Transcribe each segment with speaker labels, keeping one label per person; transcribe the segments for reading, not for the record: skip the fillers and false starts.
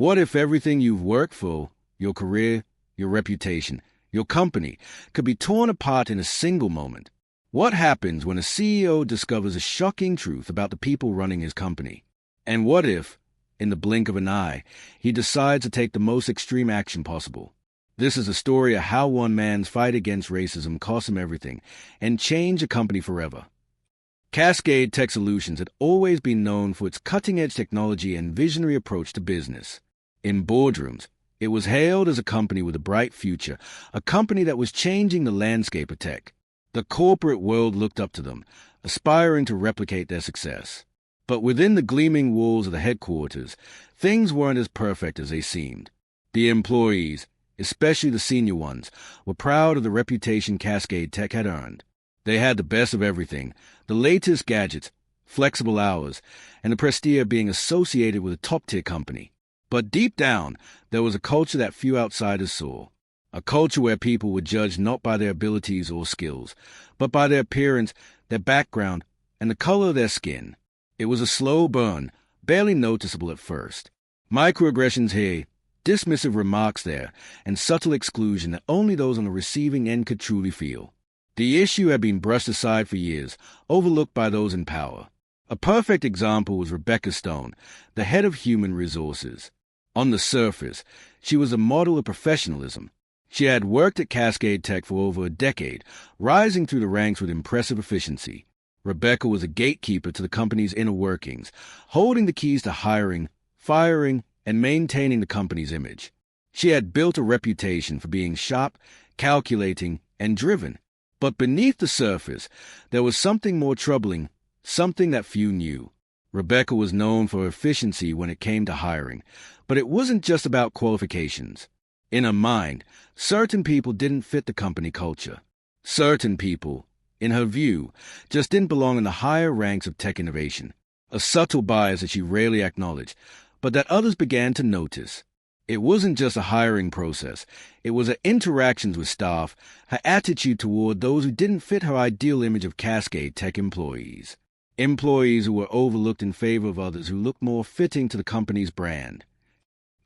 Speaker 1: What if everything you've worked for, your career, your reputation, your company, could be torn apart in a single moment? What happens when a CEO discovers a shocking truth about the people running his company? And what if, in the blink of an eye, he decides to take the most extreme action possible? This is a story of how one man's fight against racism cost him everything and changed a company forever. Cascade Tech Solutions had always been known for its cutting-edge technology and visionary approach to business. In boardrooms, it was hailed as a company with a bright future, a company that was changing the landscape of tech. The corporate world looked up to them, aspiring to replicate their success. But within the gleaming walls of the headquarters, things weren't as perfect as they seemed. The employees, especially the senior ones, were proud of the reputation Cascade Tech had earned. They had the best of everything, the latest gadgets, flexible hours, and the prestige of being associated with a top-tier company. But deep down, there was a culture that few outsiders saw. A culture where people were judged not by their abilities or skills, but by their appearance, their background, and the color of their skin. It was a slow burn, barely noticeable at first. Microaggressions here, dismissive remarks there, and subtle exclusion that only those on the receiving end could truly feel. The issue had been brushed aside for years, overlooked by those in power. A perfect example was Rebecca Stone, the head of human resources. On the surface, she was a model of professionalism. She had worked at Cascade Tech for over a decade, rising through the ranks with impressive efficiency. Rebecca was a gatekeeper to the company's inner workings, holding the keys to hiring, firing, and maintaining the company's image. She had built a reputation for being sharp, calculating, and driven. But beneath the surface, there was something more troubling, something that few knew. Rebecca was known for her efficiency when it came to hiring, but it wasn't just about qualifications. In her mind, certain people didn't fit the company culture. Certain people, in her view, just didn't belong in the higher ranks of tech innovation. A subtle bias that she rarely acknowledged, but that others began to notice. It wasn't just a hiring process. It was her interactions with staff, her attitude toward those who didn't fit her ideal image of Cascade Tech employees. Employees who were overlooked in favor of others who looked more fitting to the company's brand.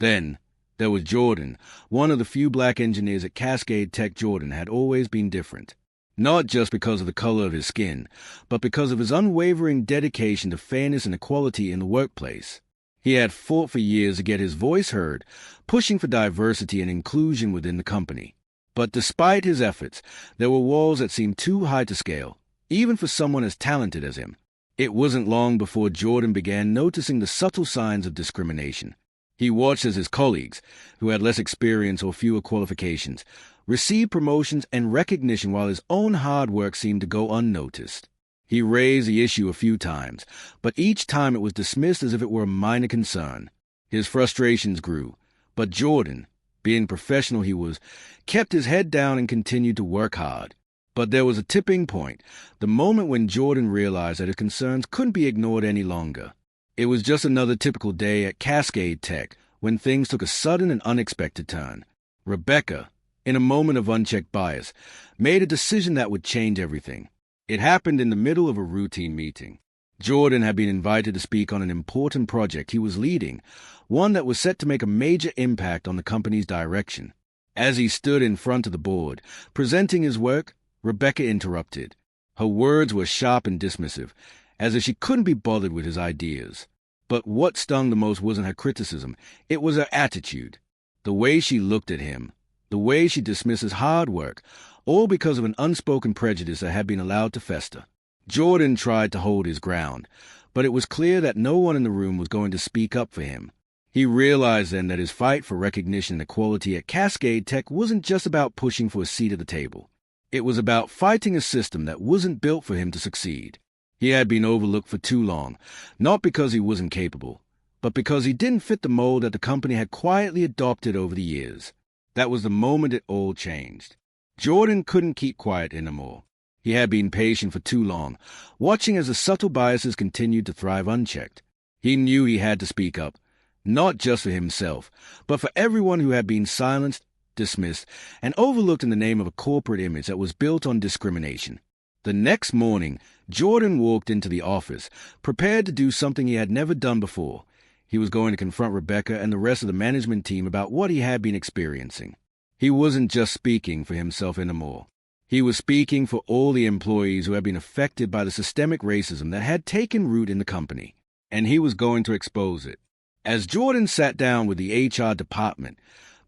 Speaker 1: Then, there was Jordan, one of the few black engineers at Cascade Tech. Jordan had always been different. Not just because of the color of his skin, but because of his unwavering dedication to fairness and equality in the workplace. He had fought for years to get his voice heard, pushing for diversity and inclusion within the company. But despite his efforts, there were walls that seemed too high to scale, even for someone as talented as him. It wasn't long before Jordan began noticing the subtle signs of discrimination. He watched as his colleagues, who had less experience or fewer qualifications, received promotions and recognition while his own hard work seemed to go unnoticed. He raised the issue a few times, but each time it was dismissed as if it were a minor concern. His frustrations grew, but Jordan, being professional he was, kept his head down and continued to work hard. But there was a tipping point, the moment when Jordan realized that his concerns couldn't be ignored any longer. It was just another typical day at Cascade Tech when things took a sudden and unexpected turn. Rebecca, in a moment of unchecked bias, made a decision that would change everything. It happened in the middle of a routine meeting. Jordan had been invited to speak on an important project he was leading, one that was set to make a major impact on the company's direction. As he stood in front of the board, presenting his work, Rebecca interrupted. Her words were sharp and dismissive, as if she couldn't be bothered with his ideas. But what stung the most wasn't her criticism, it was her attitude. The way she looked at him, the way she dismissed his hard work, all because of an unspoken prejudice that had been allowed to fester. Jordan tried to hold his ground, but it was clear that no one in the room was going to speak up for him. He realized then that his fight for recognition and equality at Cascade Tech wasn't just about pushing for a seat at the table. It was about fighting a system that wasn't built for him to succeed. He had been overlooked for too long, not because he wasn't capable, but because he didn't fit the mold that the company had quietly adopted over the years. That was the moment it all changed. Jordan couldn't keep quiet anymore. He had been patient for too long, watching as the subtle biases continued to thrive unchecked. He knew he had to speak up, not just for himself, but for everyone who had been silenced, dismissed, and overlooked in the name of a corporate image that was built on discrimination. The next morning, Jordan walked into the office, prepared to do something he had never done before. He was going to confront Rebecca and the rest of the management team about what he had been experiencing. He wasn't just speaking for himself anymore. He was speaking for all the employees who had been affected by the systemic racism that had taken root in the company, and he was going to expose it. As Jordan sat down with the HR department,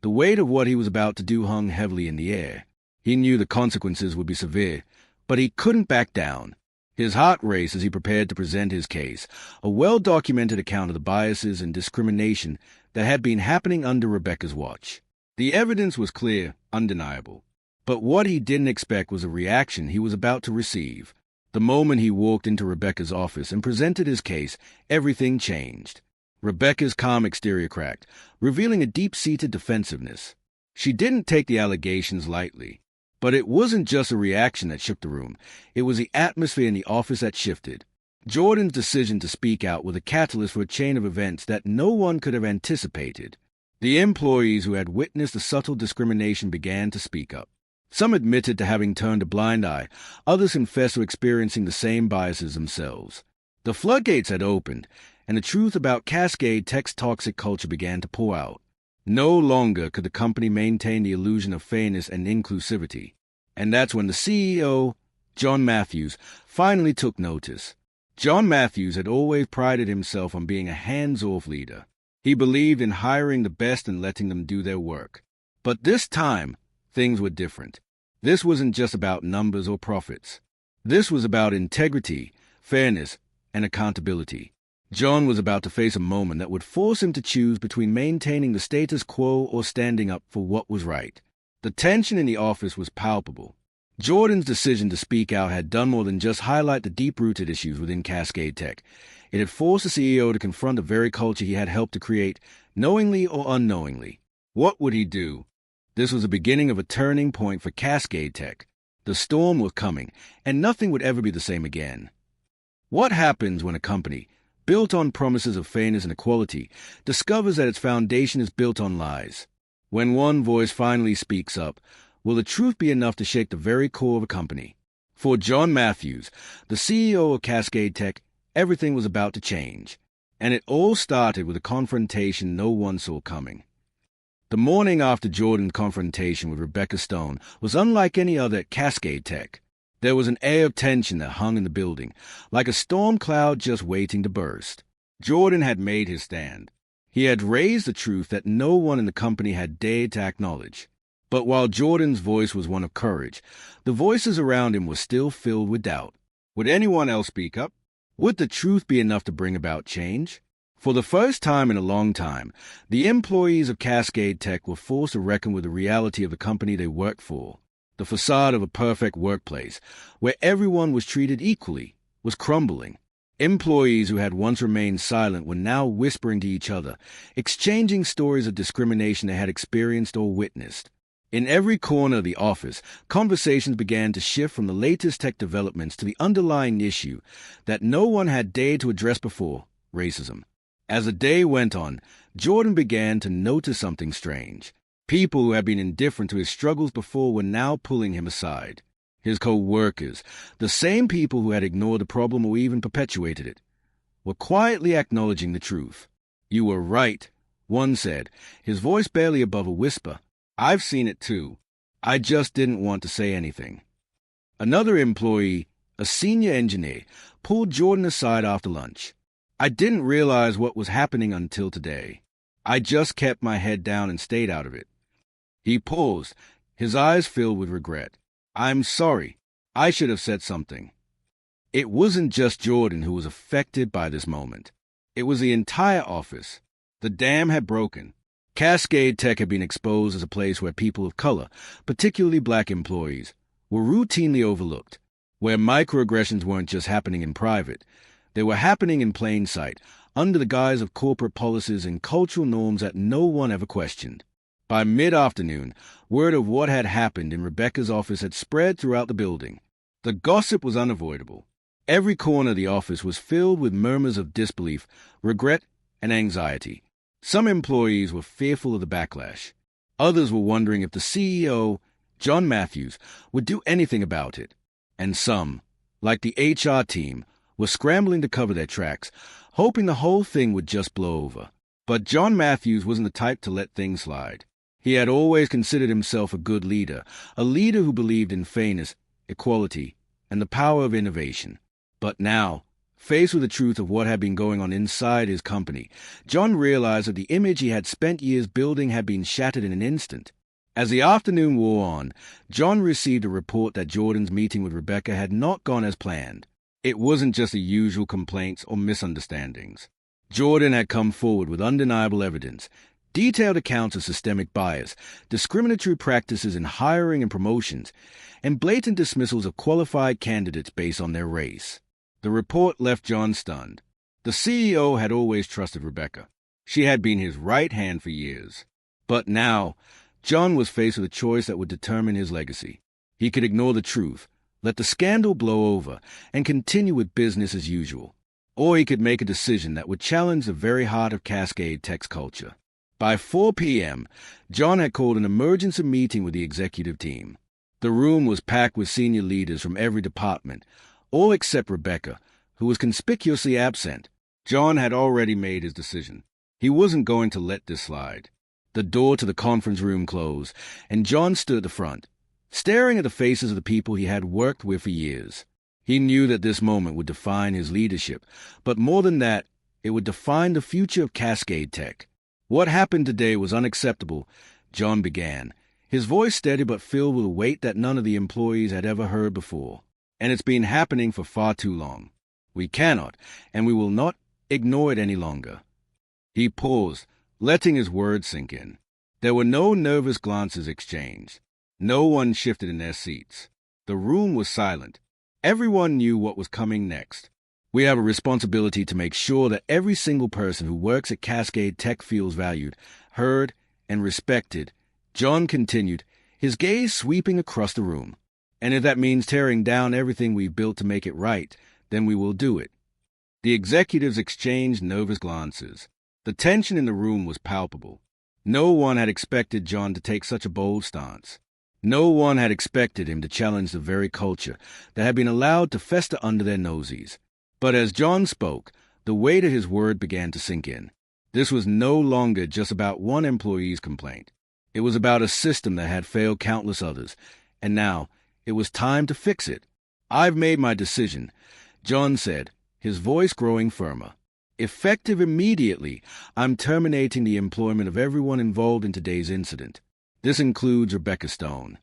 Speaker 1: the weight of what he was about to do hung heavily in the air. He knew the consequences would be severe, but he couldn't back down. His heart raced as he prepared to present his case, a well-documented account of the biases and discrimination that had been happening under Rebecca's watch. The evidence was clear, undeniable. But what he didn't expect was a reaction he was about to receive. The moment he walked into Rebecca's office and presented his case, everything changed. Rebecca's calm exterior cracked, revealing a deep-seated defensiveness. She didn't take the allegations lightly. But it wasn't just a reaction that shook the room. It was the atmosphere in the office that shifted. Jordan's decision to speak out was a catalyst for a chain of events that no one could have anticipated. The employees who had witnessed the subtle discrimination began to speak up. Some admitted to having turned a blind eye. Others confessed to experiencing the same biases themselves. The floodgates had opened, and the truth about Cascade Tech's toxic culture began to pour out. No longer could the company maintain the illusion of fairness and inclusivity. And that's when the CEO, John Matthews, finally took notice. John Matthews had always prided himself on being a hands-off leader. He believed in hiring the best and letting them do their work. But this time, things were different. This wasn't just about numbers or profits. This was about integrity, fairness, and accountability. John was about to face a moment that would force him to choose between maintaining the status quo or standing up for what was right. The tension in the office was palpable. Jordan's decision to speak out had done more than just highlight the deep-rooted issues within Cascade Tech. It had forced the CEO to confront the very culture he had helped to create, knowingly or unknowingly. What would he do? This was the beginning of a turning point for Cascade Tech. The storm was coming, and nothing would ever be the same again. What happens when a company, built on promises of fairness and equality, discovers that its foundation is built on lies? When one voice finally speaks up, will the truth be enough to shake the very core of a company? For John Matthews, the CEO of Cascade Tech, everything was about to change. And it all started with a confrontation no one saw coming. The morning after Jordan's confrontation with Rebecca Stone was unlike any other at Cascade Tech. There was an air of tension that hung in the building, like a storm cloud just waiting to burst. Jordan had made his stand. He had raised the truth that no one in the company had dared to acknowledge. But while Jordan's voice was one of courage, the voices around him were still filled with doubt. Would anyone else speak up? Would the truth be enough to bring about change? For the first time in a long time, the employees of Cascade Tech were forced to reckon with the reality of the company they worked for. The facade of a perfect workplace, where everyone was treated equally, was crumbling. Employees who had once remained silent were now whispering to each other, exchanging stories of discrimination they had experienced or witnessed. In every corner of the office, conversations began to shift from the latest tech developments to the underlying issue that no one had dared to address before, racism. As the day went on, Jordan began to notice something strange. People who had been indifferent to his struggles before were now pulling him aside. His co-workers, the same people who had ignored the problem or even perpetuated it, were quietly acknowledging the truth. "You were right," one said, his voice barely above a whisper. "I've seen it too. I just didn't want to say anything." Another employee, a senior engineer, pulled Jordan aside after lunch. "I didn't realize what was happening until today. I just kept my head down and stayed out of it." He paused, his eyes filled with regret. "I'm sorry. I should have said something." It wasn't just Jordan who was affected by this moment. It was the entire office. The dam had broken. Cascade Tech had been exposed as a place where people of color, particularly black employees, were routinely overlooked, where microaggressions weren't just happening in private. They were happening in plain sight, under the guise of corporate policies and cultural norms that no one ever questioned. By mid-afternoon, word of what had happened in Rebecca's office had spread throughout the building. The gossip was unavoidable. Every corner of the office was filled with murmurs of disbelief, regret, and anxiety. Some employees were fearful of the backlash. Others were wondering if the CEO, John Matthews, would do anything about it. And some, like the HR team, were scrambling to cover their tracks, hoping the whole thing would just blow over. But John Matthews wasn't the type to let things slide. He had always considered himself a good leader, a leader who believed in fairness, equality, and the power of innovation. But now, faced with the truth of what had been going on inside his company, John realized that the image he had spent years building had been shattered in an instant. As the afternoon wore on, John received a report that Jordan's meeting with Rebecca had not gone as planned. It wasn't just the usual complaints or misunderstandings. Jordan had come forward with undeniable evidence, detailed accounts of systemic bias, discriminatory practices in hiring and promotions, and blatant dismissals of qualified candidates based on their race. The report left John stunned. The CEO had always trusted Rebecca. She had been his right hand for years. But now, John was faced with a choice that would determine his legacy. He could ignore the truth, let the scandal blow over, and continue with business as usual. Or he could make a decision that would challenge the very heart of Cascade Tech's culture. By 4 p.m., John had called an emergency meeting with the executive team. The room was packed with senior leaders from every department, all except Rebecca, who was conspicuously absent. John had already made his decision. He wasn't going to let this slide. The door to the conference room closed, and John stood at the front, staring at the faces of the people he had worked with for years. He knew that this moment would define his leadership, but more than that, it would define the future of Cascade Tech. What happened today was unacceptable, John began, his voice steady but filled with a weight that none of the employees had ever heard before. And it's been happening for far too long. We cannot, and we will not, ignore it any longer. He paused, letting his words sink in. There were no nervous glances exchanged. No one shifted in their seats. The room was silent. Everyone knew what was coming next. We have a responsibility to make sure that every single person who works at Cascade Tech feels valued, heard, and respected, John continued, his gaze sweeping across the room. And if that means tearing down everything we've built to make it right, then we will do it. The executives exchanged nervous glances. The tension in the room was palpable. No one had expected John to take such a bold stance. No one had expected him to challenge the very culture that had been allowed to fester under their noses. But as John spoke, the weight of his word began to sink in. This was no longer just about one employee's complaint. It was about a system that had failed countless others, and now it was time to fix it. I've made my decision, John said, his voice growing firmer. Effective immediately, I'm terminating the employment of everyone involved in today's incident. This includes Rebecca Stone.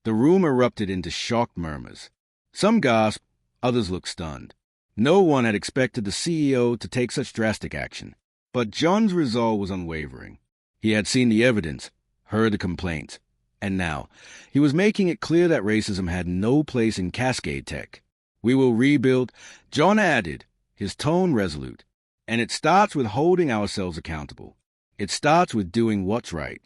Speaker 1: The room erupted into shocked murmurs. Some gasped, others looked stunned. No one had expected the CEO to take such drastic action. But John's resolve was unwavering. He had seen the evidence, heard the complaints, and now he was making it clear that racism had no place in Cascade Tech. We will rebuild, John added, his tone resolute. And it starts with holding ourselves accountable. It starts with doing what's right.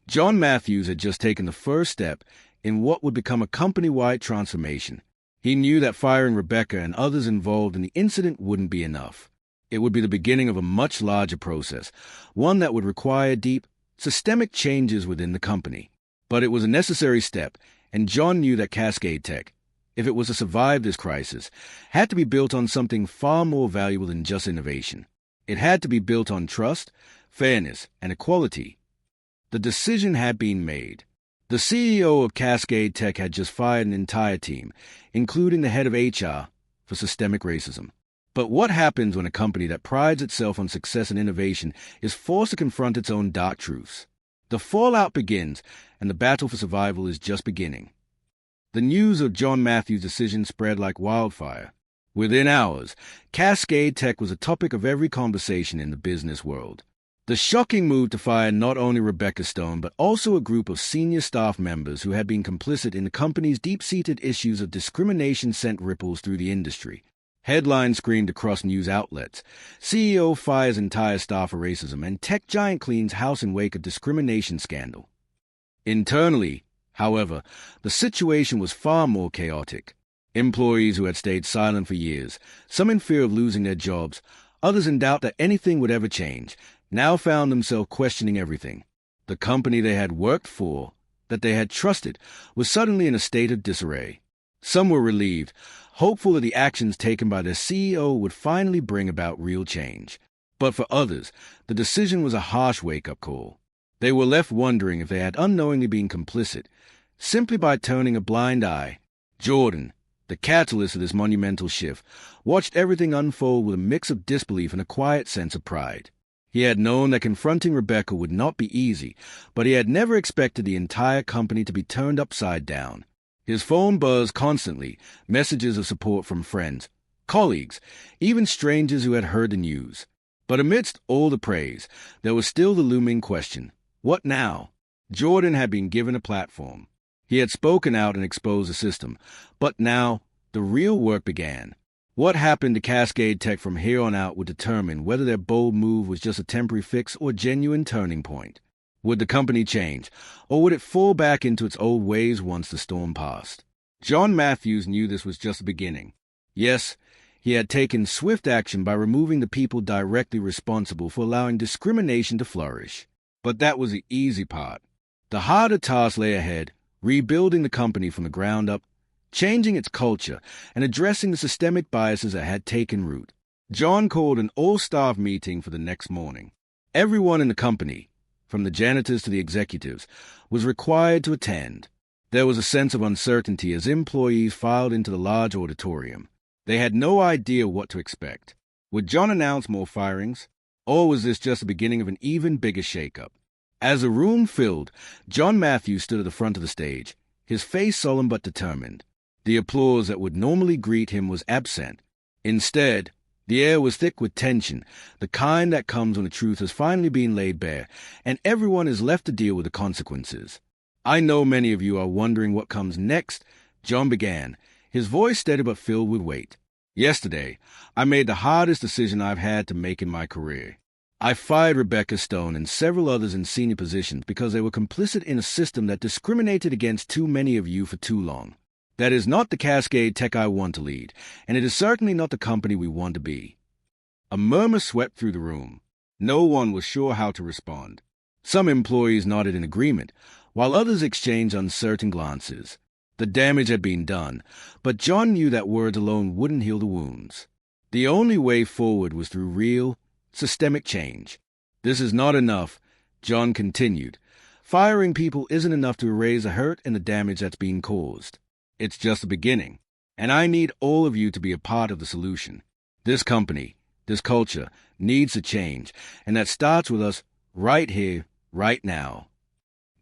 Speaker 1: John Matthews had just taken the first step in what would become a company-wide transformation. He knew that firing Rebecca and others involved in the incident wouldn't be enough. It would be the beginning of a much larger process, one that would require deep, systemic changes within the company. But it was a necessary step, and John knew that Cascade Tech, if it was to survive this crisis, had to be built on something far more valuable than just innovation. It had to be built on trust, fairness, and equality. The decision had been made. The CEO of Cascade Tech had just fired an entire team, including the head of HR, for systemic racism. But what happens when a company that prides itself on success and innovation is forced to confront its own dark truths? The fallout begins, and the battle for survival is just beginning. The news of John Matthews' decision spread like wildfire. Within hours, Cascade Tech was a topic of every conversation in the business world. The shocking move to fire not only Rebecca Stone, but also a group of senior staff members who had been complicit in the company's deep-seated issues of discrimination sent ripples through the industry. Headlines screamed across news outlets. CEO fires entire staff for racism, and tech giant cleans house in wake of discrimination scandal. Internally, however, the situation was far more chaotic. Employees who had stayed silent for years, some in fear of losing their jobs, others in doubt that anything would ever change, now found themselves questioning everything. The company they had worked for, that they had trusted, was suddenly in a state of disarray. Some were relieved, hopeful that the actions taken by their CEO would finally bring about real change. But for others, the decision was a harsh wake-up call. They were left wondering if they had unknowingly been complicit, simply by turning a blind eye. Jordan, the catalyst of this monumental shift, watched everything unfold with a mix of disbelief and a quiet sense of pride. He had known that confronting Rebecca would not be easy, but he had never expected the entire company to be turned upside down. His phone buzzed constantly, messages of support from friends, colleagues, even strangers who had heard the news. But amidst all the praise, there was still the looming question: what now? Jordan had been given a platform. He had spoken out and exposed the system, but now the real work began. What happened to Cascade Tech from here on out would determine whether their bold move was just a temporary fix or a genuine turning point. Would the company change, or would it fall back into its old ways once the storm passed? John Matthews knew this was just the beginning. Yes, he had taken swift action by removing the people directly responsible for allowing discrimination to flourish. But that was the easy part. The harder task lay ahead: rebuilding the company from the ground up, changing its culture, and addressing the systemic biases that had taken root. John called an all-staff meeting for the next morning. Everyone in the company, from the janitors to the executives, was required to attend. There was a sense of uncertainty as employees filed into the large auditorium. They had no idea what to expect. Would John announce more firings, or was this just the beginning of an even bigger shakeup? As the room filled, John Matthews stood at the front of the stage, his face solemn but determined. The applause that would normally greet him was absent. Instead, the air was thick with tension, the kind that comes when the truth has finally been laid bare, and everyone is left to deal with the consequences. "I know many of you are wondering what comes next," John began, his voice steady but filled with weight. "Yesterday, I made the hardest decision I've had to make in my career. I fired Rebecca Stone and several others in senior positions because they were complicit in a system that discriminated against too many of you for too long. That is not the Cascade Tech I want to lead, and it is certainly not the company we want to be." A murmur swept through the room. No one was sure how to respond. Some employees nodded in agreement, while others exchanged uncertain glances. The damage had been done, but John knew that words alone wouldn't heal the wounds. The only way forward was through real, systemic change. "This is not enough," John continued. "Firing people isn't enough to erase the hurt and the damage that's been caused. It's just the beginning, and I need all of you to be a part of the solution. This company, this culture, needs to change, and that starts with us right here, right now."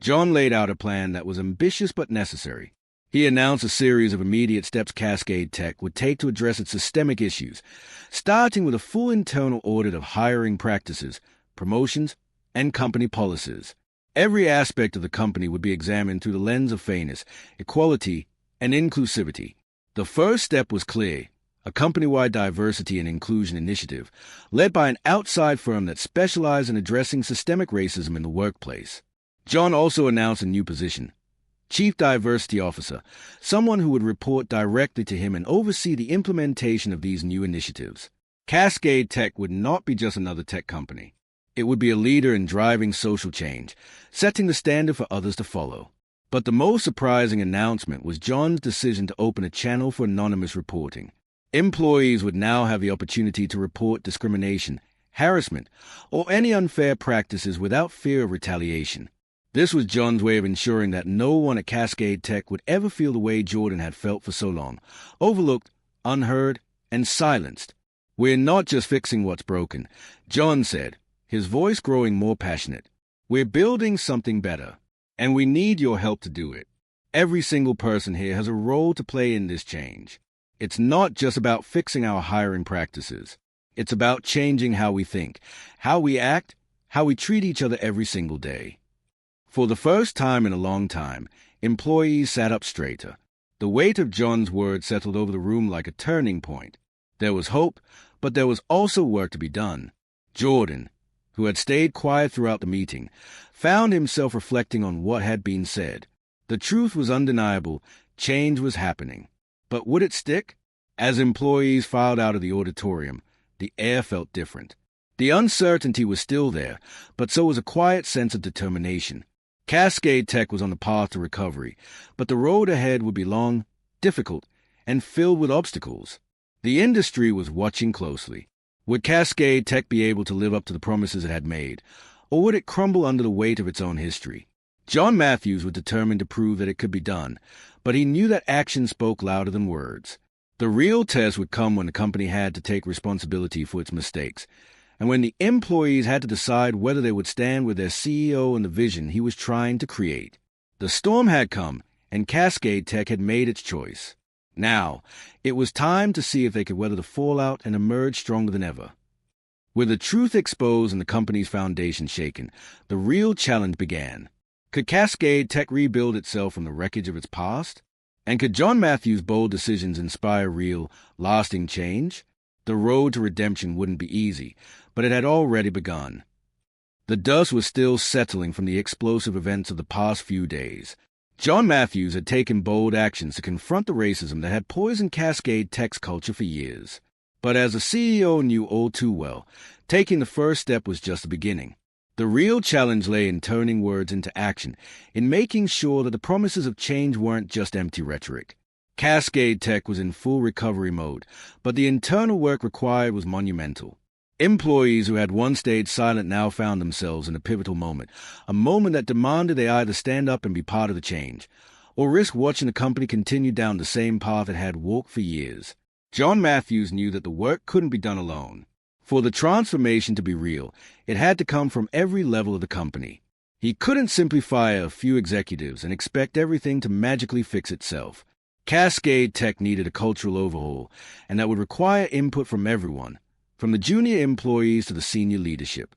Speaker 1: John laid out a plan that was ambitious but necessary. He announced a series of immediate steps Cascade Tech would take to address its systemic issues, starting with a full internal audit of hiring practices, promotions, and company policies. Every aspect of the company would be examined through the lens of fairness, equality, and inclusivity. The first step was clear: a company-wide diversity and inclusion initiative, led by an outside firm that specialized in addressing systemic racism in the workplace. John also announced a new position: Chief Diversity Officer, someone who would report directly to him and oversee the implementation of these new initiatives. Cascade Tech would not be just another tech company. It would be a leader in driving social change, setting the standard for others to follow. But the most surprising announcement was John's decision to open a channel for anonymous reporting. Employees would now have the opportunity to report discrimination, harassment, or any unfair practices without fear of retaliation. This was John's way of ensuring that no one at Cascade Tech would ever feel the way Jordan had felt for so long: overlooked, unheard, and silenced. "We're not just fixing what's broken," John said, his voice growing more passionate. "We're building something better, and we need your help to do it. Every single person here has a role to play in this change. It's not just about fixing our hiring practices. It's about changing how we think, how we act, how we treat each other every single day." For the first time in a long time, employees sat up straighter. The weight of John's words settled over the room like a turning point. There was hope, but there was also work to be done. Jordan, who had stayed quiet throughout the meeting, found himself reflecting on what had been said. The truth was undeniable: change was happening. But would it stick? As employees filed out of the auditorium, the air felt different. The uncertainty was still there, but so was a quiet sense of determination. Cascade Tech was on the path to recovery, but the road ahead would be long, difficult, and filled with obstacles. The industry was watching closely. Would Cascade Tech be able to live up to the promises it had made, or would it crumble under the weight of its own history? John Matthews was determined to prove that it could be done, but he knew that action spoke louder than words. The real test would come when the company had to take responsibility for its mistakes, and when the employees had to decide whether they would stand with their CEO and the vision he was trying to create. The storm had come, and Cascade Tech had made its choice. Now, it was time to see if they could weather the fallout and emerge stronger than ever. With the truth exposed and the company's foundation shaken, the real challenge began. Could Cascade Tech rebuild itself from the wreckage of its past? And could John Matthews' bold decisions inspire real, lasting change? The road to redemption wouldn't be easy, but it had already begun. The dust was still settling from the explosive events of the past few days. John Matthews had taken bold actions to confront the racism that had poisoned Cascade Tech's culture for years. But as the CEO knew all too well, taking the first step was just the beginning. The real challenge lay in turning words into action, in making sure that the promises of change weren't just empty rhetoric. Cascade Tech was in full recovery mode, but the internal work required was monumental. Employees who had once stayed silent now found themselves in a pivotal moment, a moment that demanded they either stand up and be part of the change, or risk watching the company continue down the same path it had walked for years. John Matthews knew that the work couldn't be done alone. For the transformation to be real, it had to come from every level of the company. He couldn't simply fire a few executives and expect everything to magically fix itself. Cascade Tech needed a cultural overhaul, and that would require input from everyone, from the junior employees to the senior leadership.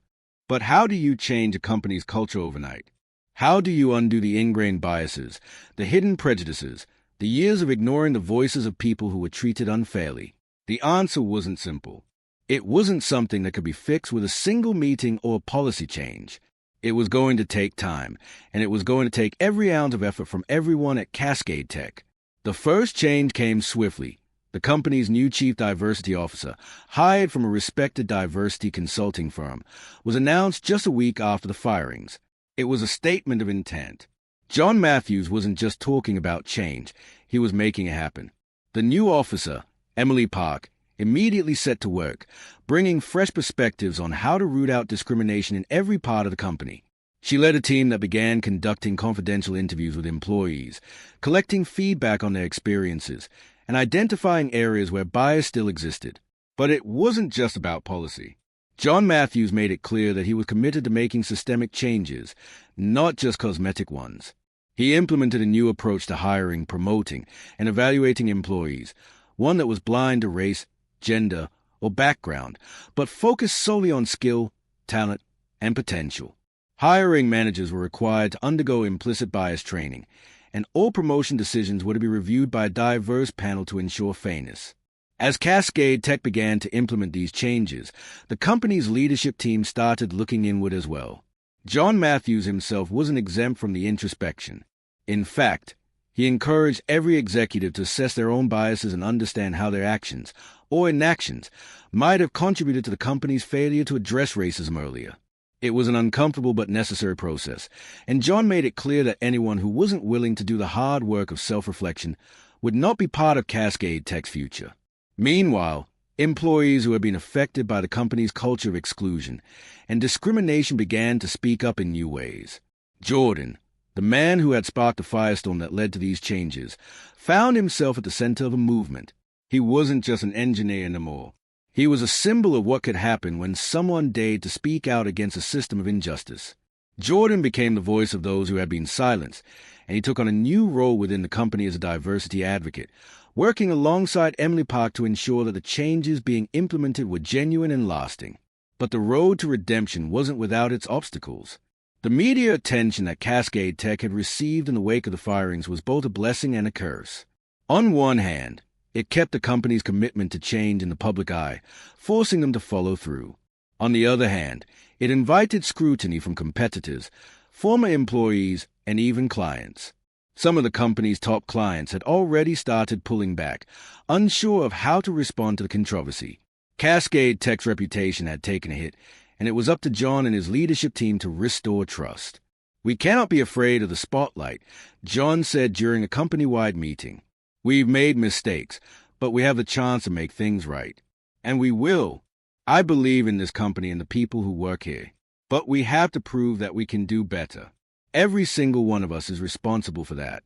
Speaker 1: But how do you change a company's culture overnight? How do you undo the ingrained biases, the hidden prejudices, the years of ignoring the voices of people who were treated unfairly? The answer wasn't simple. It wasn't something that could be fixed with a single meeting or policy change. It was going to take time, and it was going to take every ounce of effort from everyone at Cascade Tech. The first change came swiftly. The company's new chief diversity officer, hired from a respected diversity consulting firm, was announced just a week after the firings. It was a statement of intent. John Matthews wasn't just talking about change, he was making it happen. The new officer, Emily Park, immediately set to work, bringing fresh perspectives on how to root out discrimination in every part of the company. She led a team that began conducting confidential interviews with employees, collecting feedback on their experiences, and identifying areas where bias still existed. But it wasn't just about policy. John Matthews made it clear that he was committed to making systemic changes, not just cosmetic ones. He implemented a new approach to hiring, promoting, and evaluating employees, one that was blind to race, gender, or background, but focused solely on skill, talent, and potential. Hiring managers were required to undergo implicit bias training, and all promotion decisions were to be reviewed by a diverse panel to ensure fairness. As Cascade Tech began to implement these changes, the company's leadership team started looking inward as well. John Matthews himself wasn't exempt from the introspection. In fact, he encouraged every executive to assess their own biases and understand how their actions, or inactions, might have contributed to the company's failure to address racism earlier. It was an uncomfortable but necessary process, and John made it clear that anyone who wasn't willing to do the hard work of self-reflection would not be part of Cascade Tech's future. Meanwhile, employees who had been affected by the company's culture of exclusion and discrimination began to speak up in new ways. Jordan, the man who had sparked the firestorm that led to these changes, found himself at the center of a movement. He wasn't just an engineer anymore. He was a symbol of what could happen when someone dared to speak out against a system of injustice. Jordan became the voice of those who had been silenced, and he took on a new role within the company as a diversity advocate, working alongside Emily Park to ensure that the changes being implemented were genuine and lasting. But the road to redemption wasn't without its obstacles. The media attention that Cascade Tech had received in the wake of the firings was both a blessing and a curse. On one hand, it kept the company's commitment to change in the public eye, forcing them to follow through. On the other hand, it invited scrutiny from competitors, former employees, and even clients. Some of the company's top clients had already started pulling back, unsure of how to respond to the controversy. Cascade Tech's reputation had taken a hit, and it was up to John and his leadership team to restore trust. "We cannot be afraid of the spotlight," John said during a company-wide meeting. We've made mistakes, but we have the chance to make things right. And we will. I believe in this company and the people who work here. But we have to prove that we can do better. Every single one of us is responsible for that.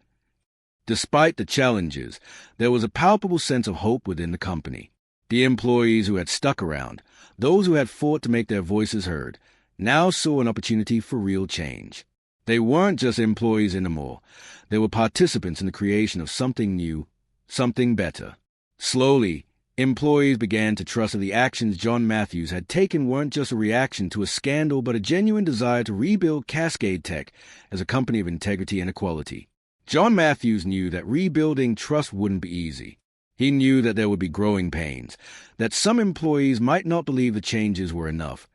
Speaker 1: Despite the challenges, there was a palpable sense of hope within the company. The employees who had stuck around, those who had fought to make their voices heard, now saw an opportunity for real change. They weren't just employees anymore. They were participants in the creation of something new, something better. Slowly, employees began to trust that the actions John Matthews had taken weren't just a reaction to a scandal but a genuine desire to rebuild Cascade Tech as a company of integrity and equality. John Matthews knew that rebuilding trust wouldn't be easy. He knew that there would be growing pains, that some employees might not believe the changes were enough,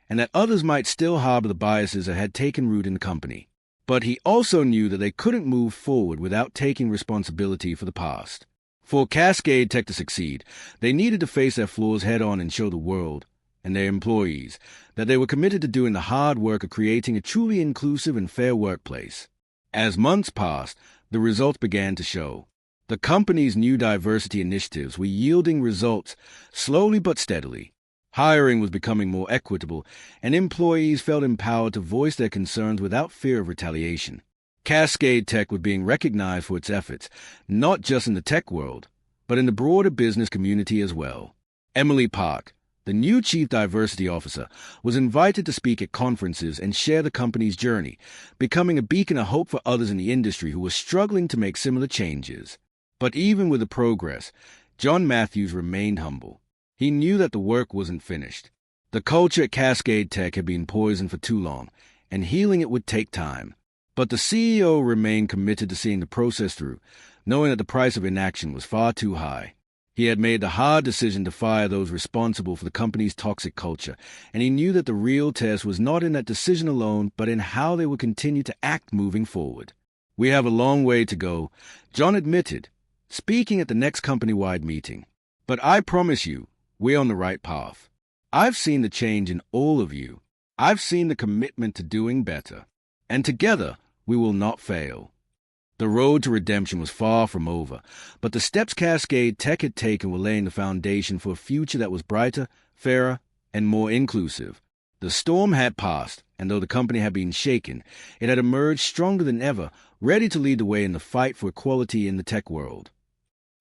Speaker 1: and that others might still harbor the biases that had taken root in the company. But he also knew that they couldn't move forward without taking responsibility for the past. For Cascade Tech to succeed, they needed to face their flaws head-on and show the world, and their employees, that they were committed to doing the hard work of creating a truly inclusive and fair workplace. As months passed, the results began to show. The company's new diversity initiatives were yielding results, slowly but steadily. Hiring was becoming more equitable, and employees felt empowered to voice their concerns without fear of retaliation. Cascade Tech was being recognized for its efforts, not just in the tech world, but in the broader business community as well. Emily Park, the new Chief Diversity Officer, was invited to speak at conferences and share the company's journey, becoming a beacon of hope for others in the industry who were struggling to make similar changes. But even with the progress, John Matthews remained humble. He knew that the work wasn't finished. The culture at Cascade Tech had been poisoned for too long, and healing it would take time. But the CEO remained committed to seeing the process through, knowing that the price of inaction was far too high. He had made the hard decision to fire those responsible for the company's toxic culture, and he knew that the real test was not in that decision alone, but in how they would continue to act moving forward. "We have a long way to go," John admitted, speaking at the next company-wide meeting. "But I promise you, we're on the right path. I've seen the change in all of you. I've seen the commitment to doing better. And together, we will not fail." The road to redemption was far from over, but the steps Cascade Tech had taken were laying the foundation for a future that was brighter, fairer, and more inclusive. The storm had passed, and though the company had been shaken, it had emerged stronger than ever, ready to lead the way in the fight for equality in the tech world.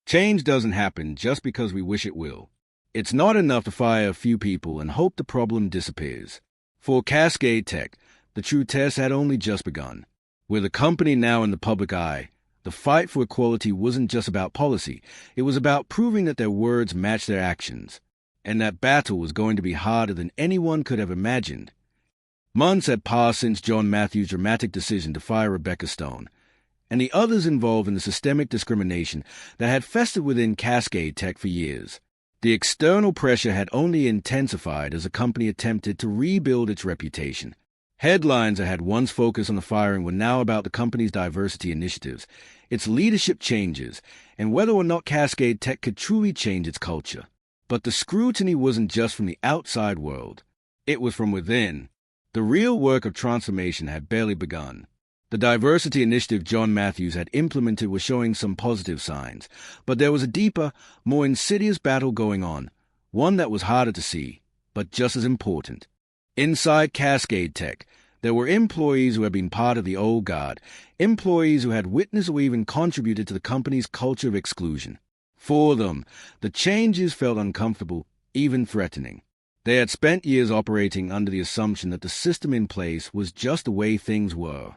Speaker 1: Change doesn't happen just because we wish it will. It's not enough to fire a few people and hope the problem disappears. For Cascade Tech, the true test had only just begun. With the company now in the public eye, the fight for equality wasn't just about policy. It was about proving that their words matched their actions. And that battle was going to be harder than anyone could have imagined. Months had passed since John Matthews' dramatic decision to fire Rebecca Stone, and the others involved in the systemic discrimination that had festered within Cascade Tech for years. The external pressure had only intensified as the company attempted to rebuild its reputation. Headlines that had once focused on the firing were now about the company's diversity initiatives, its leadership changes, and whether or not Cascade Tech could truly change its culture. But the scrutiny wasn't just from the outside world. It was from within. The real work of transformation had barely begun. The diversity initiative John Matthews had implemented was showing some positive signs, but there was a deeper, more insidious battle going on, one that was harder to see, but just as important. Inside Cascade Tech, there were employees who had been part of the old guard, employees who had witnessed or even contributed to the company's culture of exclusion. For them, the changes felt uncomfortable, even threatening. They had spent years operating under the assumption that the system in place was just the way things were.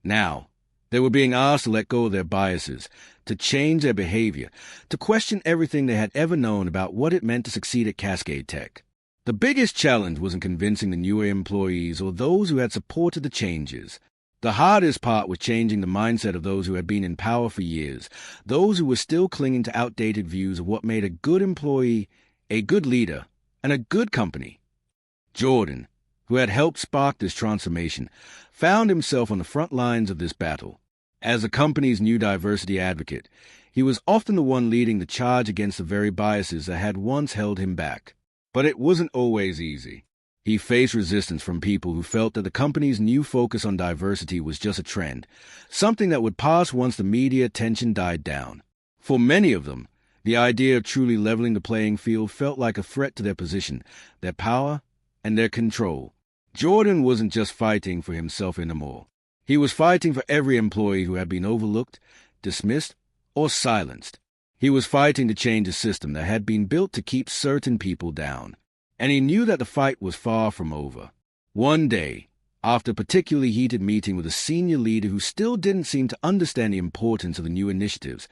Speaker 1: Now, they were being asked to let go of their biases, to change their behavior, to question everything they had ever known about what it meant to succeed at Cascade Tech. The biggest challenge wasn't convincing the newer employees or those who had supported the changes. The hardest part was changing the mindset of those who had been in power for years, those who were still clinging to outdated views of what made a good employee, a good leader, and a good company. Jordan, who had helped spark this transformation, found himself on the front lines of this battle. As the company's new diversity advocate, he was often the one leading the charge against the very biases that had once held him back. But it wasn't always easy. He faced resistance from people who felt that the company's new focus on diversity was just a trend, something that would pass once the media attention died down. For many of them, the idea of truly leveling the playing field felt like a threat to their position, their power, and their control. Jordan wasn't just fighting for himself anymore. He was fighting for every employee who had been overlooked, dismissed, or silenced. He was fighting to change a system that had been built to keep certain people down. And he knew that the fight was far from over. One day, after a particularly heated meeting with a senior leader who still didn't seem to understand the importance of the new initiatives,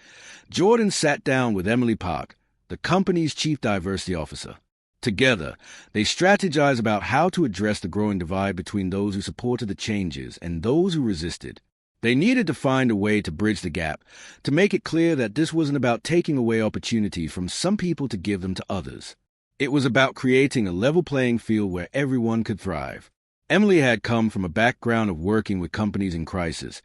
Speaker 1: Jordan sat down with Emily Park, the company's chief diversity officer. Together, they strategized about how to address the growing divide between those who supported the changes and those who resisted. They needed to find a way to bridge the gap, to make it clear that this wasn't about taking away opportunities from some people to give them to others. It was about creating a level playing field where everyone could thrive. Emily had come from a background of working with companies in crisis,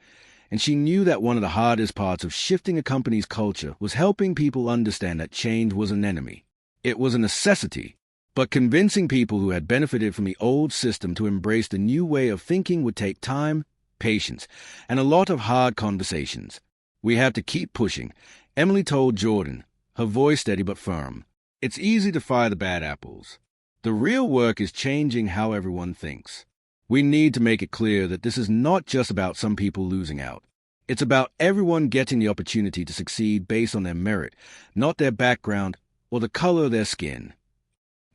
Speaker 1: and she knew that one of the hardest parts of shifting a company's culture was helping people understand that change was an enemy. It was a necessity, but convincing people who had benefited from the old system to embrace the new way of thinking would take time, patience, and a lot of hard conversations. "We have to keep pushing," Emily told Jordan, her voice steady but firm. "It's easy to fire the bad apples. The real work is changing how everyone thinks. We need to make it clear that this is not just about some people losing out. It's about everyone getting the opportunity to succeed based on their merit, not their background or the color of their skin."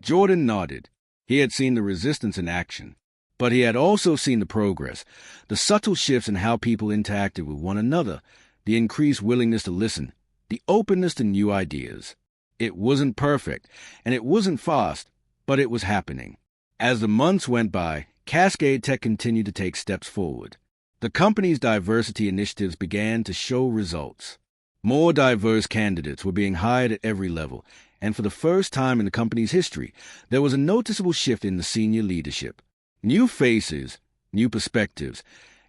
Speaker 1: Jordan nodded. He had seen the resistance in action, but he had also seen the progress, the subtle shifts in how people interacted with one another, the increased willingness to listen, the openness to new ideas. It wasn't perfect, and it wasn't fast, but it was happening. As the months went by, Cascade Tech continued to take steps forward. The company's diversity initiatives began to show results. More diverse candidates were being hired at every level, and for the first time in the company's history, there was a noticeable shift in the senior leadership. New faces, new perspectives,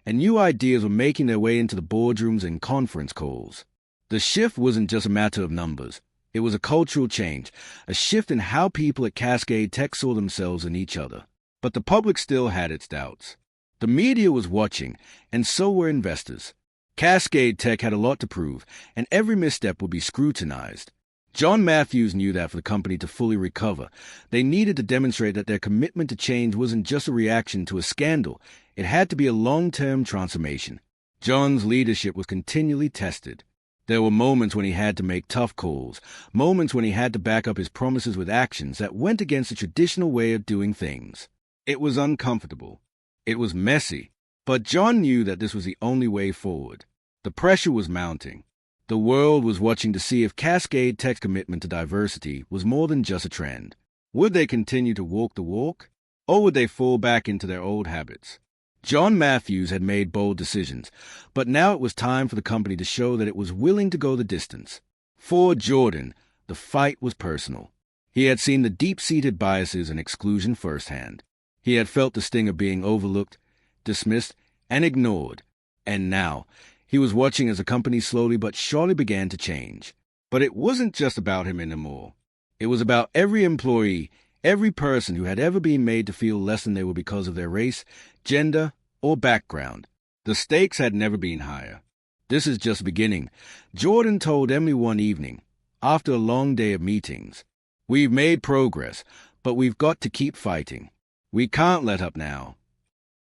Speaker 1: and new ideas were making their way into the boardrooms and conference calls. The shift wasn't just a matter of numbers. It was a cultural change, a shift in how people at Cascade Tech saw themselves and each other. But the public still had its doubts. The media was watching, and so were investors. Cascade Tech had a lot to prove, and every misstep would be scrutinized. John Matthews knew that for the company to fully recover, they needed to demonstrate that their commitment to change wasn't just a reaction to a scandal. It had to be a long-term transformation. John's leadership was continually tested. There were moments when he had to make tough calls, moments when he had to back up his promises with actions that went against the traditional way of doing things. It was uncomfortable. It was messy. But John knew that this was the only way forward. The pressure was mounting. The world was watching to see if Cascade Tech's commitment to diversity was more than just a trend. Would they continue to walk the walk, or would they fall back into their old habits? John Matthews had made bold decisions, but now it was time for the company to show that it was willing to go the distance. For Jordan, the fight was personal. He had seen the deep-seated biases and exclusion firsthand. He had felt the sting of being overlooked, dismissed, and ignored. And now, he was watching as the company slowly but surely began to change. But it wasn't just about him anymore. It was about every employee, every person who had ever been made to feel less than they were because of their race, gender, or background. The stakes had never been higher. "This is just beginning," Jordan told Emily one evening, after a long day of meetings. "We've made progress, but we've got to keep fighting. We can't let up now."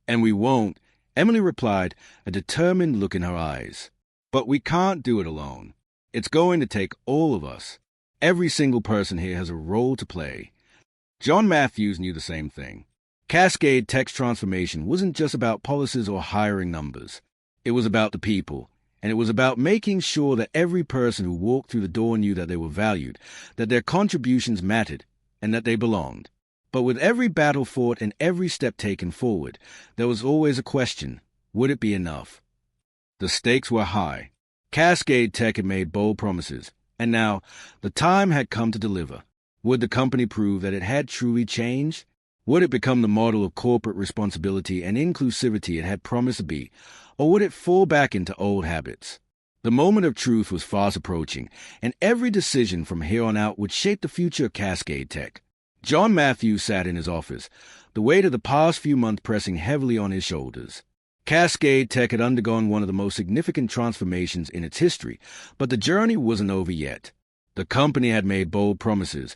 Speaker 1: "And we won't," Emily replied, a determined look in her eyes. "But we can't do it alone. It's going to take all of us. Every single person here has a role to play." John Matthews knew the same thing. Cascade Tech's transformation wasn't just about policies or hiring numbers. It was about the people, and it was about making sure that every person who walked through the door knew that they were valued, that their contributions mattered, and that they belonged. But with every battle fought and every step taken forward, there was always a question: would it be enough? The stakes were high. Cascade Tech had made bold promises, and now the time had come to deliver. Would the company prove that it had truly changed? Would it become the model of corporate responsibility and inclusivity it had promised to be, or would it fall back into old habits? The moment of truth was fast approaching, and every decision from here on out would shape the future of Cascade Tech. John Matthews sat in his office, the weight of the past few months pressing heavily on his shoulders. Cascade Tech had undergone one of the most significant transformations in its history, but the journey wasn't over yet. The company had made bold promises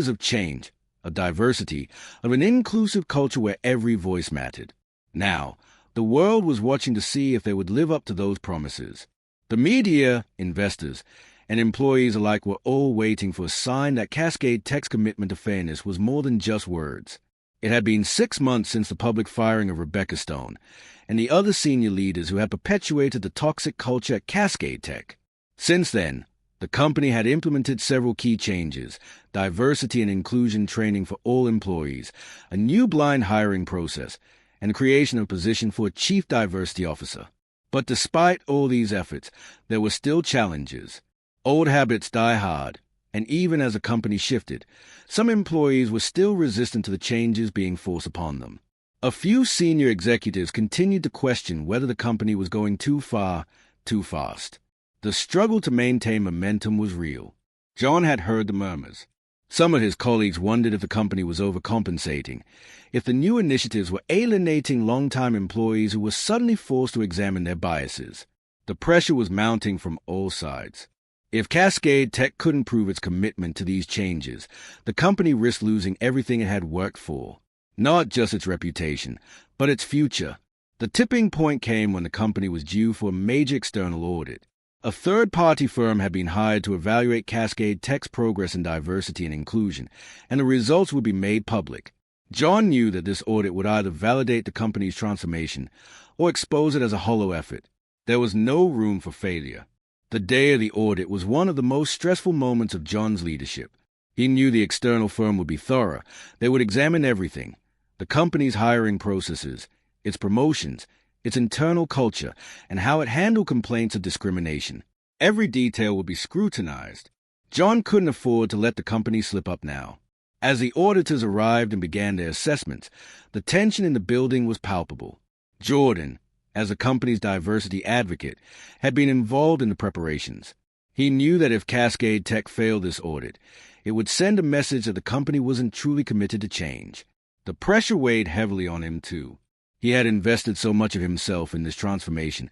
Speaker 1: of change, of diversity, of an inclusive culture where every voice mattered. Now, the world was watching to see if they would live up to those promises. The media, investors, and employees alike were all waiting for a sign that Cascade Tech's commitment to fairness was more than just words. It had been 6 months since the public firing of Rebecca Stone and the other senior leaders who had perpetuated the toxic culture at Cascade Tech. Since then, the company had implemented several key changes: diversity and inclusion training for all employees, a new blind hiring process, and the creation of a position for a chief diversity officer. But despite all these efforts, there were still challenges. Old habits die hard, and even as the company shifted, some employees were still resistant to the changes being forced upon them. A few senior executives continued to question whether the company was going too far, too fast. The struggle to maintain momentum was real. John had heard the murmurs. Some of his colleagues wondered if the company was overcompensating, if the new initiatives were alienating long-time employees who were suddenly forced to examine their biases. The pressure was mounting from all sides. If Cascade Tech couldn't prove its commitment to these changes, the company risked losing everything it had worked for. Not just its reputation, but its future. The tipping point came when the company was due for a major external audit. A third-party firm had been hired to evaluate Cascade Tech's progress in diversity and inclusion, and the results would be made public. John knew that this audit would either validate the company's transformation or expose it as a hollow effort. There was no room for failure. The day of the audit was one of the most stressful moments of John's leadership. He knew the external firm would be thorough. They would examine everything: the company's hiring processes, its promotions, its internal culture, and how it handled complaints of discrimination. Every detail would be scrutinized. John couldn't afford to let the company slip up now. As the auditors arrived and began their assessments, the tension in the building was palpable. Jordan, as the company's diversity advocate, had been involved in the preparations. He knew that if Cascade Tech failed this audit, it would send a message that the company wasn't truly committed to change. The pressure weighed heavily on him, too. He had invested so much of himself in this transformation,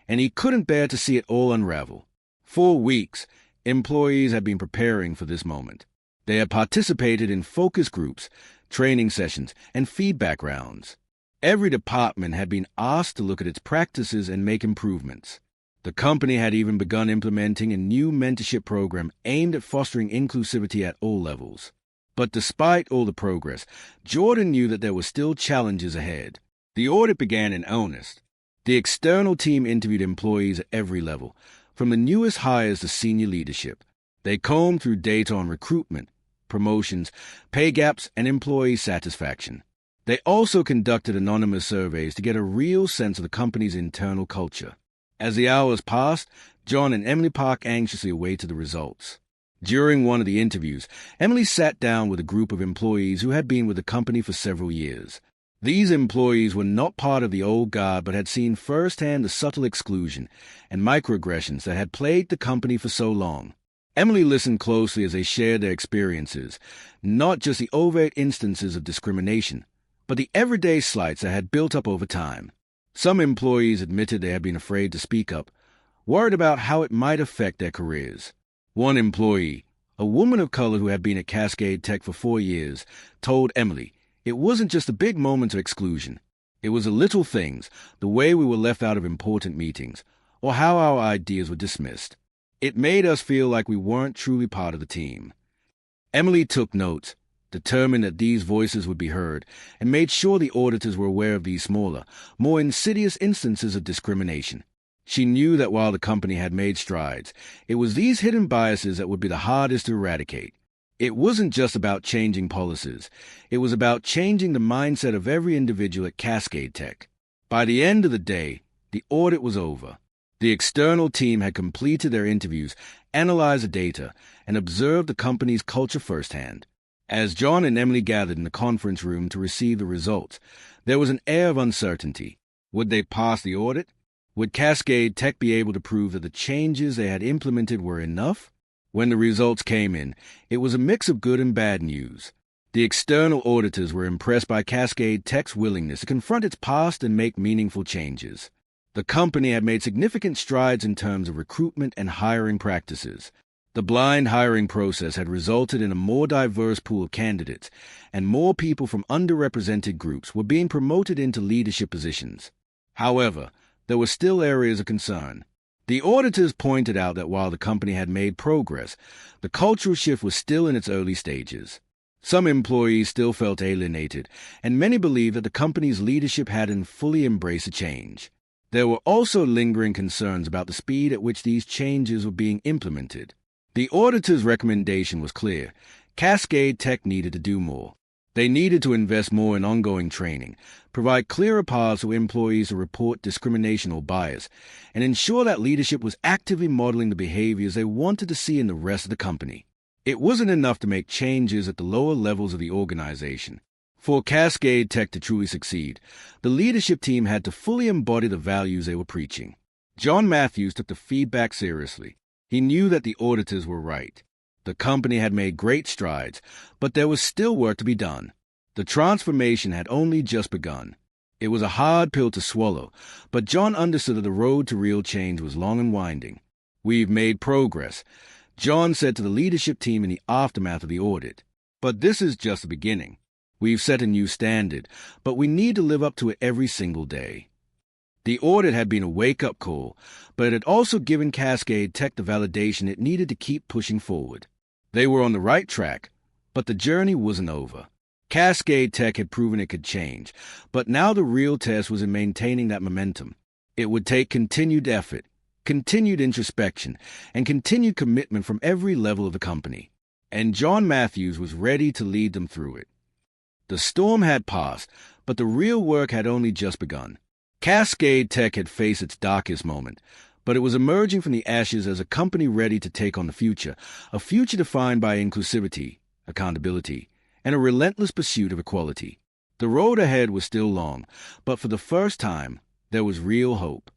Speaker 1: and he couldn't bear to see it all unravel. For weeks, employees had been preparing for this moment. They had participated in focus groups, training sessions, and feedback rounds. Every department had been asked to look at its practices and make improvements. The company had even begun implementing a new mentorship program aimed at fostering inclusivity at all levels. But despite all the progress, Jordan knew that there were still challenges ahead. The audit began in earnest. The external team interviewed employees at every level, from the newest hires to senior leadership. They combed through data on recruitment, promotions, pay gaps, and employee satisfaction. They also conducted anonymous surveys to get a real sense of the company's internal culture. As the hours passed, John and Emily Park anxiously awaited the results. During one of the interviews, Emily sat down with a group of employees who had been with the company for several years. These employees were not part of the old guard but had seen firsthand the subtle exclusion and microaggressions that had plagued the company for so long. Emily listened closely as they shared their experiences, not just the overt instances of discrimination, but the everyday slights that had built up over time. Some employees admitted they had been afraid to speak up, worried about how it might affect their careers. One employee, a woman of color who had been at Cascade Tech for 4 years, told Emily it wasn't just the big moments of exclusion. It was the little things, the way we were left out of important meetings, or how our ideas were dismissed. It made us feel like we weren't truly part of the team. Emily took notes, determined that these voices would be heard, and made sure the auditors were aware of these smaller, more insidious instances of discrimination. She knew that while the company had made strides, it was these hidden biases that would be the hardest to eradicate. It wasn't just about changing policies. It was about changing the mindset of every individual at Cascade Tech. By the end of the day, the audit was over. The external team had completed their interviews, analyzed the data, and observed the company's culture firsthand. As John and Emily gathered in the conference room to receive the results, there was an air of uncertainty. Would they pass the audit? Would Cascade Tech be able to prove that the changes they had implemented were enough? When the results came in, it was a mix of good and bad news. The external auditors were impressed by Cascade Tech's willingness to confront its past and make meaningful changes. The company had made significant strides in terms of recruitment and hiring practices. The blind hiring process had resulted in a more diverse pool of candidates, and more people from underrepresented groups were being promoted into leadership positions. However, there were still areas of concern. The auditors pointed out that while the company had made progress, the cultural shift was still in its early stages. Some employees still felt alienated, and many believed that the company's leadership hadn't fully embraced a change. There were also lingering concerns about the speed at which these changes were being implemented. The auditor's recommendation was clear. Cascade Tech needed to do more. They needed to invest more in ongoing training, provide clearer paths for employees to report discrimination or bias, and ensure that leadership was actively modeling the behaviors they wanted to see in the rest of the company. It wasn't enough to make changes at the lower levels of the organization. For Cascade Tech to truly succeed, the leadership team had to fully embody the values they were preaching. John Matthews took the feedback seriously. He knew that the auditors were right. The company had made great strides, but there was still work to be done. The transformation had only just begun. It was a hard pill to swallow, but John understood that the road to real change was long and winding. "We've made progress," John said to the leadership team in the aftermath of the audit. "But this is just the beginning. We've set a new standard, but we need to live up to it every single day." The audit had been a wake-up call, but it had also given Cascade Tech the validation it needed to keep pushing forward. They were on the right track, but the journey wasn't over. Cascade Tech had proven it could change, but now the real test was in maintaining that momentum. It would take continued effort, continued introspection, and continued commitment from every level of the company. And John Matthews was ready to lead them through it. The storm had passed, but the real work had only just begun. Cascade Tech had faced its darkest moment, but it was emerging from the ashes as a company ready to take on the future, a future defined by inclusivity, accountability, and a relentless pursuit of equality. The road ahead was still long, but for the first time, there was real hope.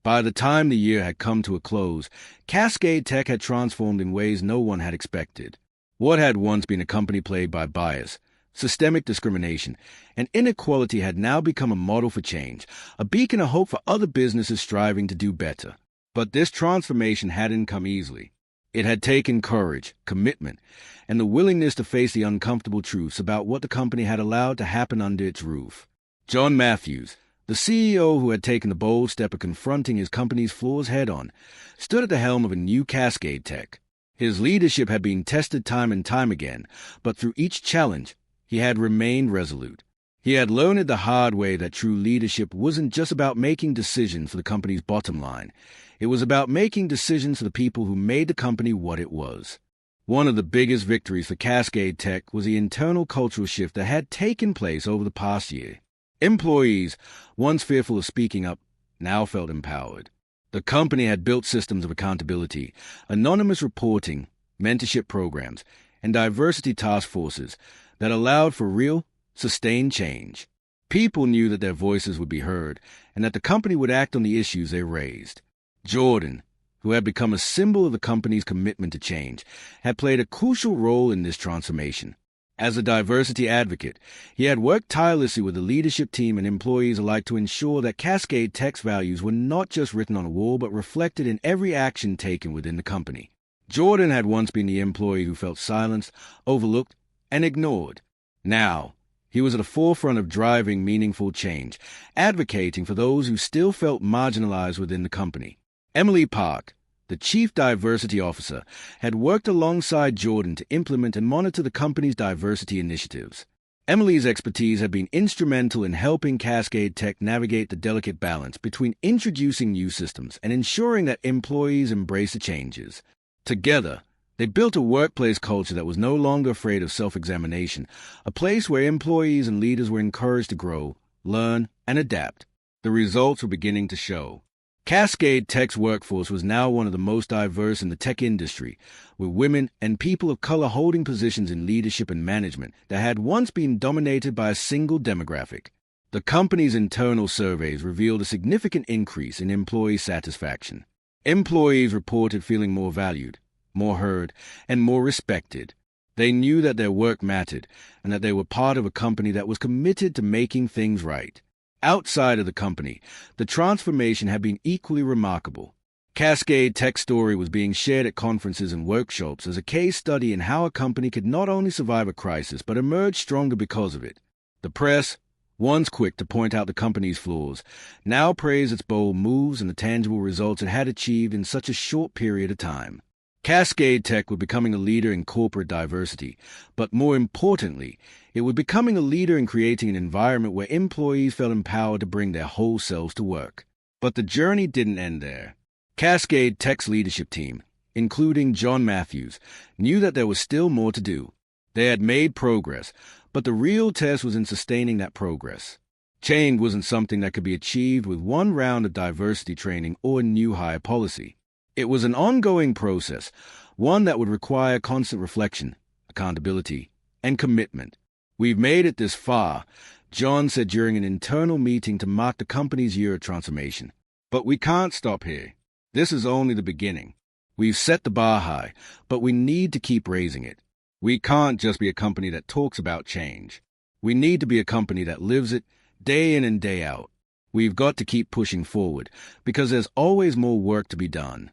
Speaker 1: By the time the year had come to a close, Cascade Tech had transformed in ways no one had expected. What had once been a company plagued by bias, systemic discrimination, and inequality had now become a model for change, a beacon of hope for other businesses striving to do better. But this transformation hadn't come easily. It had taken courage, commitment, and the willingness to face the uncomfortable truths about what the company had allowed to happen under its roof. John Matthews, the CEO who had taken the bold step of confronting his company's flaws head-on, stood at the helm of a new Cascade Tech. His leadership had been tested time and time again, but through each challenge, he had remained resolute. He had learned it the hard way that true leadership wasn't just about making decisions for the company's bottom line. It was about making decisions for the people who made the company what it was. One of the biggest victories for Cascade Tech was the internal cultural shift that had taken place over the past year. Employees, once fearful of speaking up, now felt empowered. The company had built systems of accountability, anonymous reporting, mentorship programs, and diversity task forces that allowed for real, sustained change. People knew that their voices would be heard and that the company would act on the issues they raised. Jordan, who had become a symbol of the company's commitment to change, had played a crucial role in this transformation. As a diversity advocate, he had worked tirelessly with the leadership team and employees alike to ensure that Cascade Tech's values were not just written on a wall but reflected in every action taken within the company. Jordan had once been the employee who felt silenced, overlooked, and ignored. Now, he was at the forefront of driving meaningful change, advocating for those who still felt marginalized within the company. Emily Park, the Chief Diversity Officer, had worked alongside Jordan to implement and monitor the company's diversity initiatives. Emily's expertise had been instrumental in helping Cascade Tech navigate the delicate balance between introducing new systems and ensuring that employees embrace the changes. Together, they built a workplace culture that was no longer afraid of self-examination, a place where employees and leaders were encouraged to grow, learn, and adapt. The results were beginning to show. Cascade Tech's workforce was now one of the most diverse in the tech industry, with women and people of color holding positions in leadership and management that had once been dominated by a single demographic. The company's internal surveys revealed a significant increase in employee satisfaction. Employees reported feeling more valued, more heard, and more respected. They knew that their work mattered and that they were part of a company that was committed to making things right. Outside of the company, the transformation had been equally remarkable. Cascade Tech's story was being shared at conferences and workshops as a case study in how a company could not only survive a crisis but emerge stronger because of it. The press, once quick to point out the company's flaws, now praised its bold moves and the tangible results it had achieved in such a short period of time. Cascade Tech was becoming a leader in corporate diversity, but more importantly, it was becoming a leader in creating an environment where employees felt empowered to bring their whole selves to work. But the journey didn't end there. Cascade Tech's leadership team, including John Matthews, knew that there was still more to do. They had made progress, but the real test was in sustaining that progress. Change wasn't something that could be achieved with one round of diversity training or a new hire policy. It was an ongoing process, one that would require constant reflection, accountability, and commitment. "We've made it this far," John said during an internal meeting to mark the company's year of transformation. "But we can't stop here. This is only the beginning. We've set the bar high, but we need to keep raising it. We can't just be a company that talks about change. We need to be a company that lives it day in and day out. We've got to keep pushing forward because there's always more work to be done."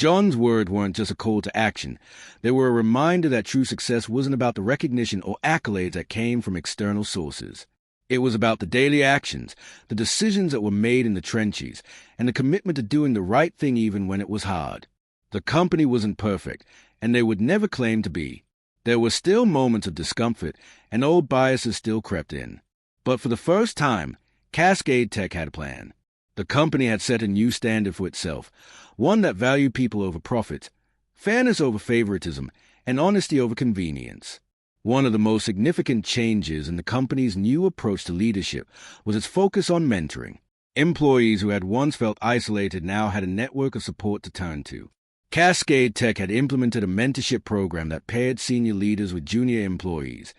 Speaker 1: John's words weren't just a call to action. They were a reminder that true success wasn't about the recognition or accolades that came from external sources. It was about the daily actions, the decisions that were made in the trenches, and the commitment to doing the right thing even when it was hard. The company wasn't perfect, and they would never claim to be. There were still moments of discomfort, and old biases still crept in. But for the first time, Cascade Tech had a plan. The company had set a new standard for itself, one that valued people over profit, fairness over favoritism, and honesty over convenience. One of the most significant changes in the company's new approach to leadership was its focus on mentoring. Employees who had once felt isolated now had a network of support to turn to. Cascade Tech had implemented a mentorship program that paired senior leaders with junior employees,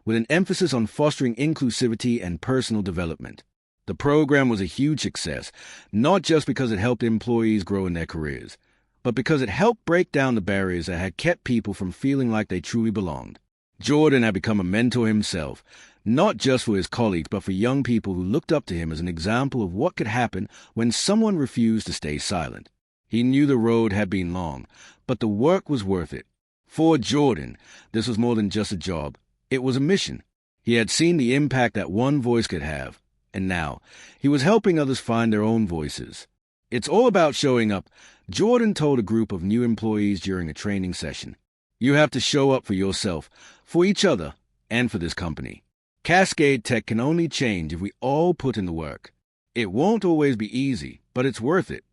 Speaker 1: with an emphasis on fostering inclusivity and personal development. The program was a huge success, not just because it helped employees grow in their careers, but because it helped break down the barriers that had kept people from feeling like they truly belonged. Jordan had become a mentor himself, not just for his colleagues, but for young people who looked up to him as an example of what could happen when someone refused to stay silent. He knew the road had been long, but the work was worth it. For Jordan, this was more than just a job. It was a mission. He had seen the impact that one voice could have, and now he was helping others find their own voices. "It's all about showing up," Jordan told a group of new employees during a training session. "You have to show up for yourself, for each other, and for this company. Cascade Tech can only change if we all put in the work. It won't always be easy, but it's worth it."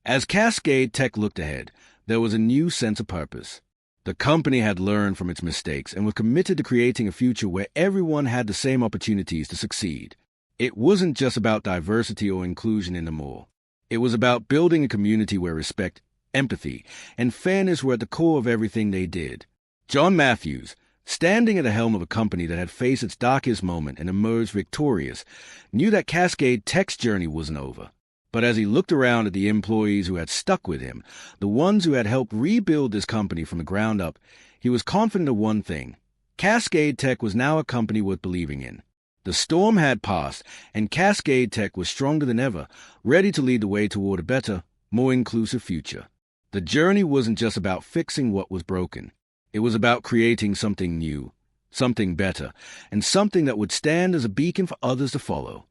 Speaker 1: As Cascade Tech looked ahead, there was a new sense of purpose. The company had learned from its mistakes and was committed to creating a future where everyone had the same opportunities to succeed. It wasn't just about diversity or inclusion anymore. It was about building a community where respect, empathy, and fairness were at the core of everything they did. John Matthews, standing at the helm of a company that had faced its darkest moment and emerged victorious, knew that Cascade Tech's journey wasn't over. But as he looked around at the employees who had stuck with him, the ones who had helped rebuild this company from the ground up, he was confident of one thing. Cascade Tech was now a company worth believing in. The storm had passed, and Cascade Tech was stronger than ever, ready to lead the way toward a better, more inclusive future. The journey wasn't just about fixing what was broken. It was about creating something new, something better, and something that would stand as a beacon for others to follow.